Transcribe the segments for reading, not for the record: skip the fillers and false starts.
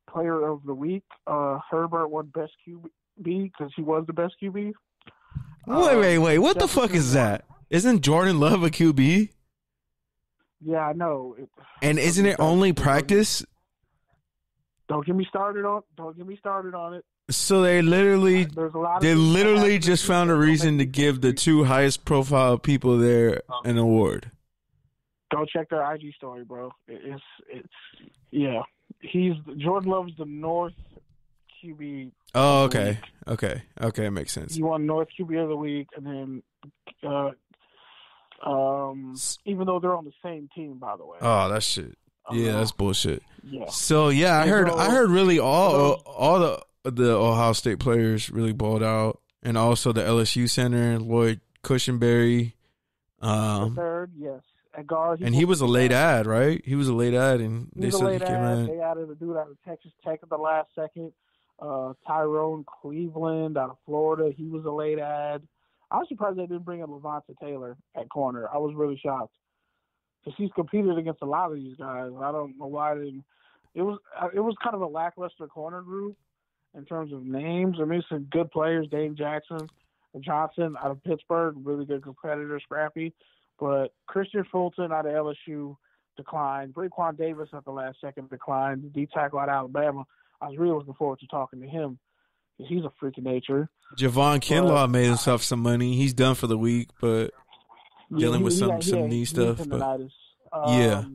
player of the week. Herbert won best QB because he was the best QB. Wait. What the fuck Jefferson is that? Isn't Jordan Love a QB? Yeah, I know. And isn't it only practice? Don't get me started on it. So they literally just found a reason to give the two highest profile people there an award. Go check their IG story, bro. It's yeah. Jordan Love's the North QB. Oh, okay. It makes sense. He won North QB of the week, and then even though they're on the same team, by the way. Oh, that's shit. Yeah, that's bullshit. Yeah. So yeah, I heard really all the Ohio State players really balled out, and also the LSU center Lloyd Cushenberry. Third, yes. At guard, and he was a late ad, right? He was a late ad, and they said he came in. They added a dude out of Texas Tech at the last second. Tyrone Cleveland out of Florida. He was a late ad. I was surprised they didn't bring in Levante Taylor at corner. I was really shocked because he's competed against a lot of these guys. I don't know why they didn't. It was kind of a lackluster corner group in terms of names. I mean, some good players, Dave Jackson and Johnson out of Pittsburgh, really good competitor, scrappy. But Christian Fulton out of LSU declined. Raekwon Davis at the last second declined. The D-tackle out of Alabama, I was really looking forward to talking to him because he's a freak of nature. Javon Kinlaw made himself some money. He's done for the week, but dealing with some knee stuff. But yeah.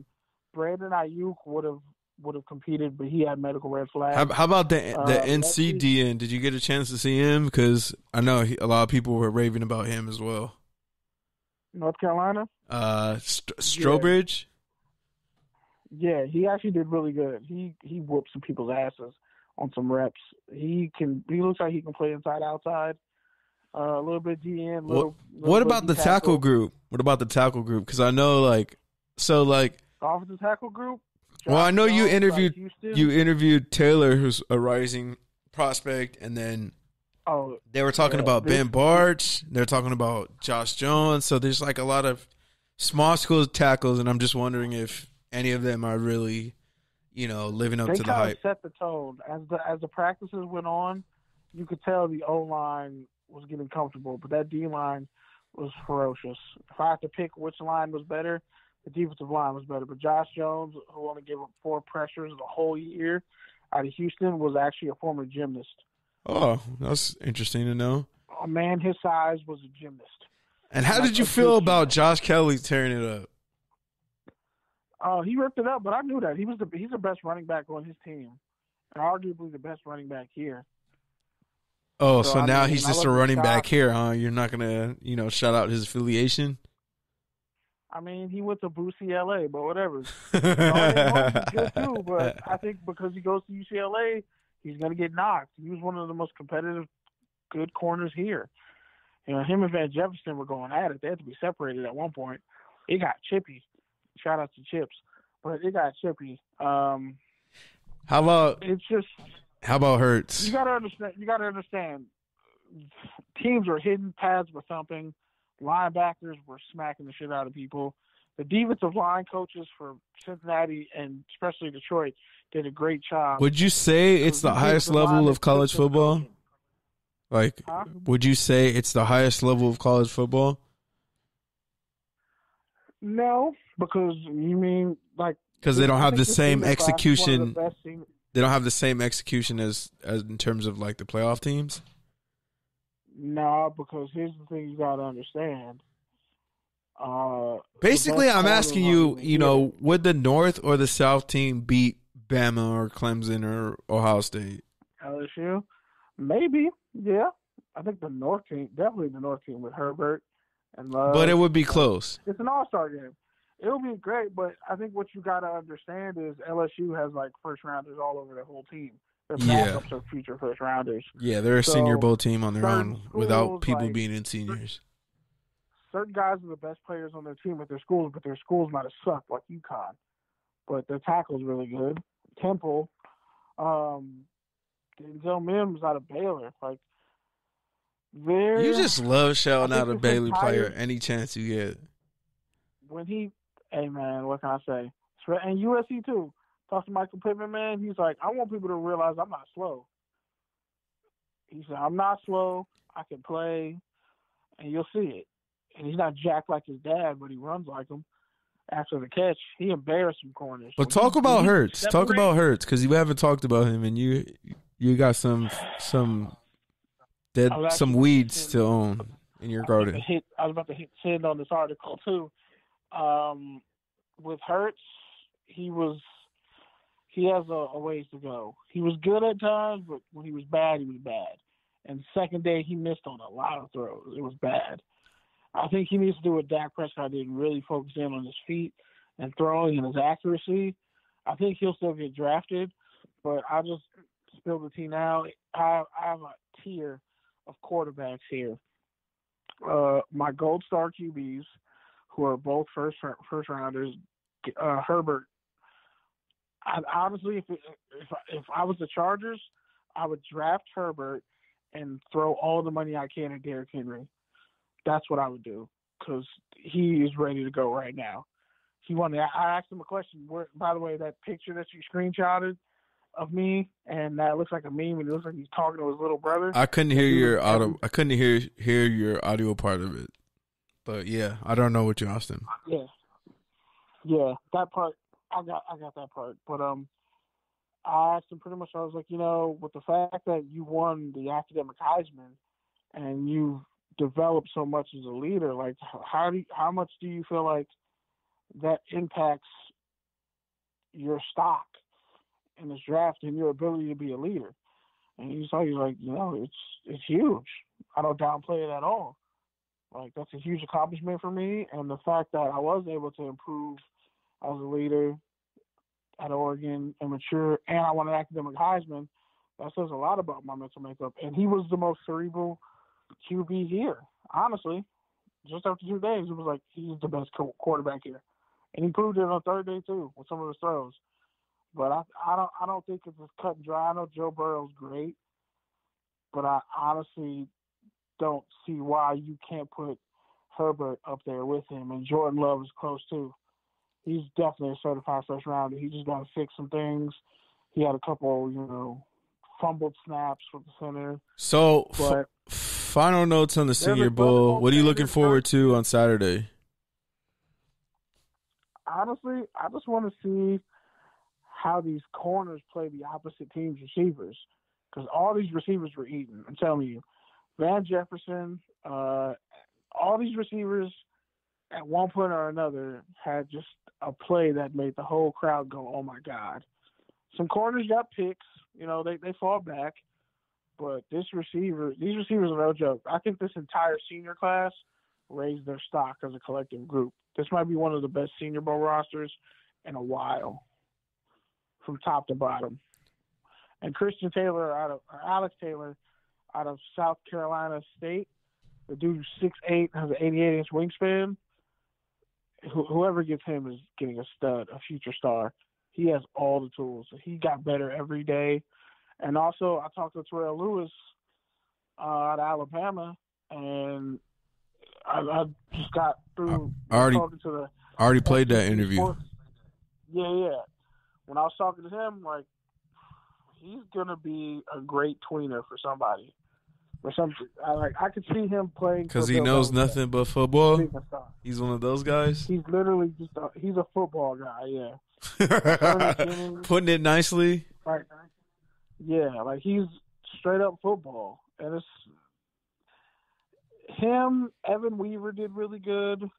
Brandon Ayuk would have competed, but he had medical red flags. How about the NC DN? Did you get a chance to see him? Because I know a lot of people were raving about him as well. North Carolina? Strobridge? Yeah, he actually did really good. He whooped some people's asses on some reps. He looks like he can play inside, outside, a little bit DN. What about the tackle group? What about the tackle group? Because I know, offensive tackle group. Well, I know you interviewed Taylor, who's a rising prospect, and then they were talking about Ben Barch. They're talking about Josh Jones. So there's a lot of small school tackles, and I'm just wondering if any of them are really, living up to the hype. They set the tone as the practices went on. You could tell the O line was getting comfortable, but that D line was ferocious. If I had to pick which line was better, the defensive line was better. But Josh Jones, who only gave up 4 pressures the whole year out of Houston, was actually a former gymnast. Oh, that's interesting to know. A man his size was a gymnast. And how did you feel about Josh Kelly tearing it up? He ripped it up, but I knew that. He's the best running back on his team, and arguably the best running back here. Oh, so now he's just a running back here, huh? You're not going to, shout out his affiliation? I mean, he went to Boosie LA, but whatever. He's good too, but I think because he goes to UCLA, he's going to get knocked. He was one of the most competitive, good corners here. Him and Van Jefferson were going at it. They had to be separated at one point. It got chippy. Shout out to Chips, but it got chippy. How about Hurts? You got to understand. Teams were hitting, pads were thumping, linebackers were smacking the shit out of people. The defensive line coaches for Cincinnati and especially Detroit did a great job. Would you say it's the highest level of college football? Would you say it's the highest level of college football? No, because because they don't have the same execution. They don't have the same execution as in terms of the playoff teams. No, because here's the thing you got to understand. Basically, I'm asking you, would the North or the South team beat Bama or Clemson or Ohio State? LSU? Maybe, yeah. I think the North team, definitely the North team with Herbert and Love. But it would be close. It's an all-star game. It'll be great, but I think what you got to understand is LSU has first-rounders all over their whole team. Their backups are future first-rounders. Yeah, they're a Senior Bowl team on their own without people being in seniors. Certain guys are the best players on their team at their schools, but their schools might have sucked like UConn. But their tackle's really good. Temple, Denzel Mims out of Baylor. You just love shouting out a Baylor player any chance you get. Hey man, what can I say? And USC too. talked to Michael Pittman, man. He's like, I want people to realize I'm not slow. He said, I'm not slow. I can play, and you'll see it. And he's not jacked like his dad, but he runs like him. After the catch, he embarrassed some corners. But talk about Hurts. Talk about Hurts, because you haven't talked about him, and you got some weeds to own in your garden. I was about to hit send on this article too. With Hurts, he has a ways to go. He was good at times, but when he was bad, he was bad. And the second day, he missed on a lot of throws. It was bad. I think he needs to do what Dak Prescott did and really focus in on his feet and throwing and his accuracy. I think he'll still get drafted, but I'll just spill the tea now. I have a tier of quarterbacks here. My gold star QBs, who are both first rounders, Herbert. Honestly, if I was the Chargers, I would draft Herbert and throw all the money I can at Derrick Henry. That's what I would do, because he is ready to go right now. I asked him a question. By the way, that picture that you screenshotted of me, and that looks like a meme, and it looks like he's talking to his little brother. I couldn't hear your audio. I couldn't hear your audio part of it. But yeah, I don't know what you asked him. Yeah, that part. I got that part. But I asked him pretty much. I was like, with the fact that you won the academic Heisman and you developed so much as a leader, like how much do you feel like that impacts your stock in this draft and your ability to be a leader? And he's like, it's huge. I don't downplay it at all. Like, that's a huge accomplishment for me, and the fact that I was able to improve as a leader at Oregon and mature, and I won an academic Heisman, that says a lot about my mental makeup. And he was the most cerebral QB here, honestly. Just after 2 days, it was like he's the best quarterback here, and he proved it on the third day too with some of his throws. But I don't think it's as cut and dry. I know Joe Burrow's great, but I honestly don't see why you can't put Herbert up there with him. And Jordan Love is close too. He's definitely a certified first rounder. He just got to fix some things. He had a couple, fumbled snaps with the center. So, final notes on the Senior Bowl. What are you looking forward to on Saturday? Honestly, I just want to see how these corners play the opposite team's receivers, because all these receivers were eating. I'm telling you, Van Jefferson, all these receivers at one point or another had just a play that made the whole crowd go, oh my God. Some corners got picks, they fall back, but these receivers are no joke. I think this entire senior class raised their stock as a collective group. This might be one of the best Senior Bowl rosters in a while, from top to bottom. And Alex Taylor out of South Carolina State, the dude who's 6'8", has an 88-inch wingspan. Whoever gets him is getting a stud, a future star. He has all the tools. He got better every day. And also, I talked to Terrell Lewis out of Alabama, and I just got through talking to the. I already played that interview. Yeah. When I was talking to him, like, he's gonna be a great tweener for somebody. Or something. I could see him playing because he knows nothing but football. He's one of those guys. He's literally he's a football guy. Yeah, putting it nicely. Right. Yeah, like he's straight up football, and it's him. Evan Weaver did really good.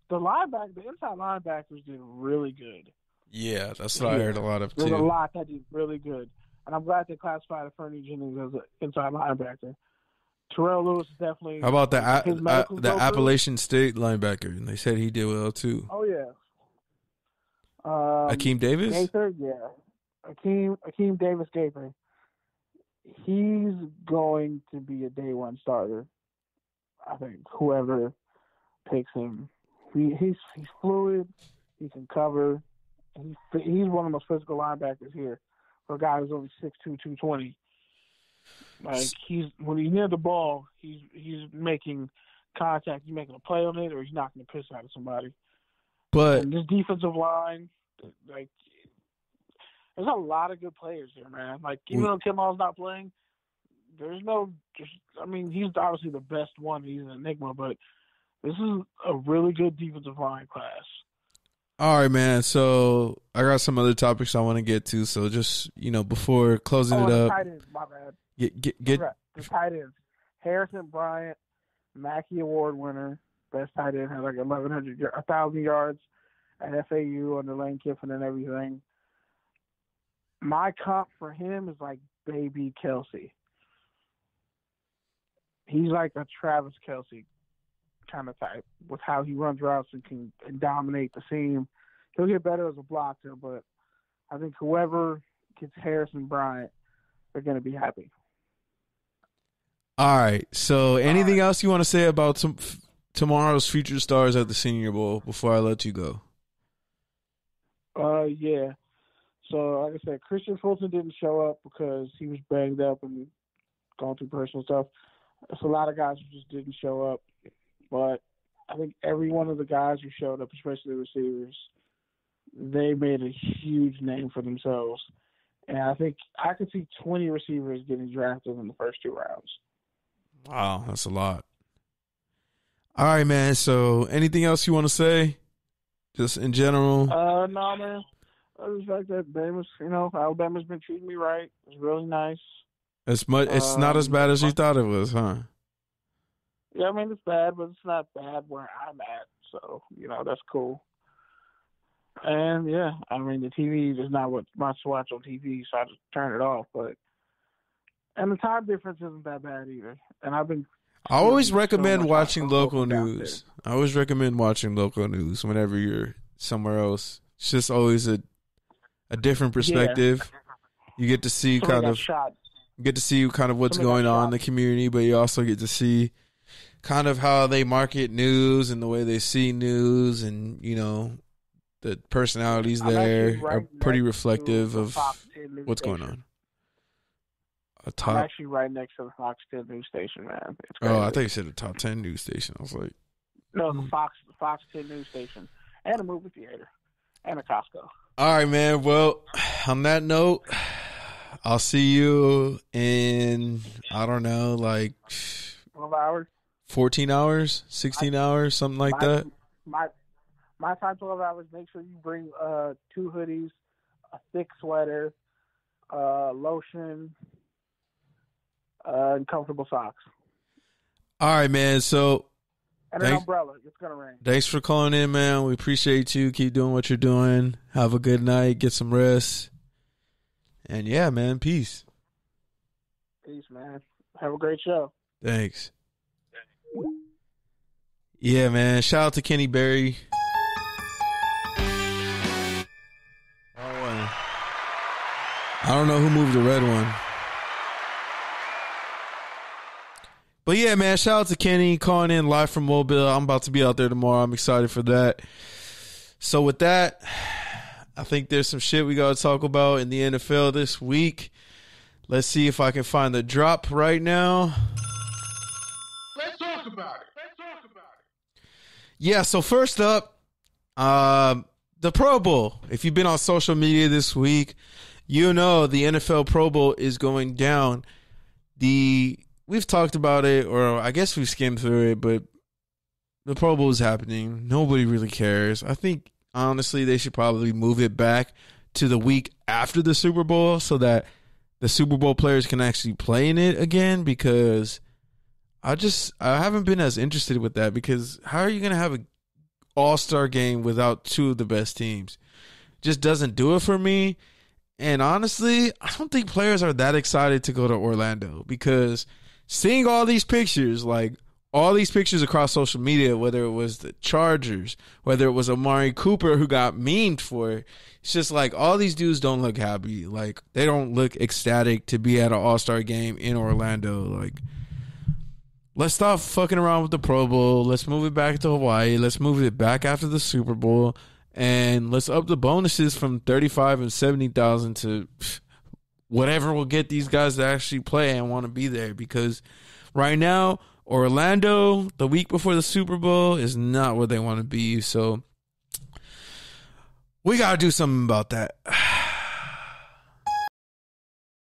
The inside linebackers did really good. Yeah, that's what I heard a lot of too. There's a lot that did really good. And I'm glad they classified Fernie Jennings as an inside linebacker. Terrell Lewis is definitely. How about the Appalachian State linebacker? And they said he did well too. Oh yeah. Akeem Davis. Gaither, yeah. Akeem Davis Gaither. He's going to be a day one starter. I think whoever picks him, he's fluid. He can cover. He's one of the most physical linebackers here. For a guy who's only 6'2", 220. Like, when he's near the ball, he's making contact. He's making a play on it, or he's knocking the piss out of somebody. But and this defensive line, like, there's a lot of good players here, man. Like, even though Kinlaw's not playing, there's no – I mean, he's obviously the best one. He's an enigma, but this is a really good defensive line class. All right, man. So I got some other topics I want to get to. So just, before closing it up. Tight ends, my bad. Get the tight ends. Harrison Bryant, Mackey Award winner, best tight end, had like 1,000 yards at FAU under Lane Kiffin and everything. My comp for him is like baby Kelce. He's like a Travis Kelce kind of type with how he runs routes and can dominate the seam. He'll get better as a blocker, but I think whoever gets Harrison Bryant, they're going to be happy. All right. So anything else you want to say about tomorrow's future stars at the Senior Bowl before I let you go? Yeah. So, like I said, Christian Fulton didn't show up because he was banged up and going through personal stuff. There's a lot of guys who just didn't show up. But I think every one of the guys who showed up, especially the receivers, they made a huge name for themselves. And I think I could see 20 receivers getting drafted in the first 2 rounds. Wow, that's a lot. All right, man. So anything else you want to say? Just in general? No, man. The fact that Alabama's been treating me right. It's really nice. It's not as bad as you thought it was, huh? Yeah, I mean, it's bad, but it's not bad where I'm at. So, that's cool. And, yeah, I mean, the TV is not what much to watch on TV, so I just turn it off. And the time difference isn't that bad either. And I always recommend watching local news. I always recommend watching local news whenever you're somewhere else. It's just always a different perspective. Yeah. You get to see kind of what's going on in the community, but you also get to see kind of how they market news and the way they see news, and the personalities there are pretty reflective of what's going on. I'm actually right next to the Fox 10 news station, man. It's crazy. Oh, I thought you said the top 10 news station. I was like, no, the Fox 10 news station, and a movie theater, and a Costco. All right, man. Well, on that note, I'll see you in, I don't know, like 12 hours, 14 hours, 16 hours, something like that. My time, 12 hours. Make sure you bring 2 hoodies, a thick sweater, lotion, and comfortable socks. All right, man. So, and an umbrella. It's going to rain. Thanks for calling in, man. We appreciate you. Keep doing what you're doing. Have a good night. Get some rest. And, yeah, man, peace. Peace, man. Have a great show. Thanks. Yeah, man. Shout out to Kenny Berry. I don't know who moved the red one. But yeah, man, shout out to Kenny calling in live from Mobile. I'm about to be out there tomorrow. I'm excited for that. So with that, I think there's some shit we got to talk about in the NFL this week. Let's see if I can find the drop right now. Let's talk about it. Yeah, so first up, the Pro Bowl. If you've been on social media this week, the NFL Pro Bowl is going down. We've talked about it, or I guess we've skimmed through it, but the Pro Bowl is happening. Nobody really cares. I think, honestly, they should probably move it back to the week after the Super Bowl so that the Super Bowl players can actually play in it again, because I haven't been as interested with that, because how are you going to have an all-star game without 2 of the best teams? Just doesn't do it for me. And honestly, I don't think players are that excited to go to Orlando, because seeing all these pictures across social media, whether it was the Chargers, whether it was Amari Cooper who got memed for it, it's just like all these dudes don't look happy. Like, they don't look ecstatic to be at an all-star game in Orlando. Like, let's stop fucking around with the Pro Bowl. Let's move it back to Hawaii. Let's move it back after the Super Bowl. And let's up the bonuses from 35 and 70,000 to whatever will get these guys to actually play and want to be there. Because right now, Orlando, the week before the Super Bowl, is not where they want to be. So we got to do something about that.